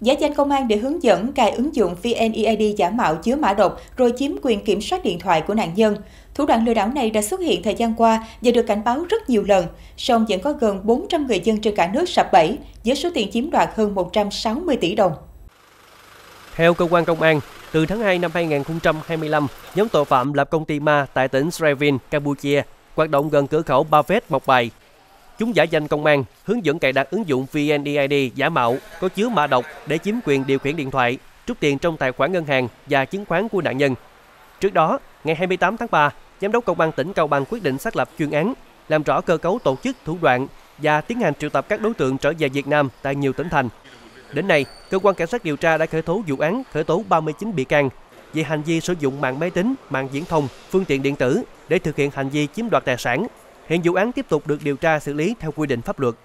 Giả danh công an để hướng dẫn cài ứng dụng VNeID giả mạo chứa mã độc rồi chiếm quyền kiểm soát điện thoại của nạn nhân. Thủ đoạn lừa đảo này đã xuất hiện thời gian qua và được cảnh báo rất nhiều lần, song vẫn có gần 400 người dân trên cả nước sập bẫy với số tiền chiếm đoạt hơn 160 tỷ đồng. Theo cơ quan công an, từ tháng 2 năm 2025, nhóm tội phạm lập công ty ma tại tỉnh Srevin, Campuchia, hoạt động gần cửa khẩu Ba Vét, Mộc Bài. Chúng giả danh công an, hướng dẫn cài đặt ứng dụng VNeID giả mạo có chứa mã độc để chiếm quyền điều khiển điện thoại, rút tiền trong tài khoản ngân hàng và chứng khoán của nạn nhân. Trước đó, ngày 28 tháng 3, Giám đốc Công an tỉnh Cao Bằng quyết định xác lập chuyên án, làm rõ cơ cấu tổ chức, thủ đoạn và tiến hành triệu tập các đối tượng trở về Việt Nam tại nhiều tỉnh thành. Đến nay, cơ quan cảnh sát điều tra đã khởi tố vụ án, khởi tố 39 bị can về hành vi sử dụng mạng máy tính, mạng viễn thông, phương tiện điện tử để thực hiện hành vi chiếm đoạt tài sản. Hiện vụ án tiếp tục được điều tra xử lý theo quy định pháp luật.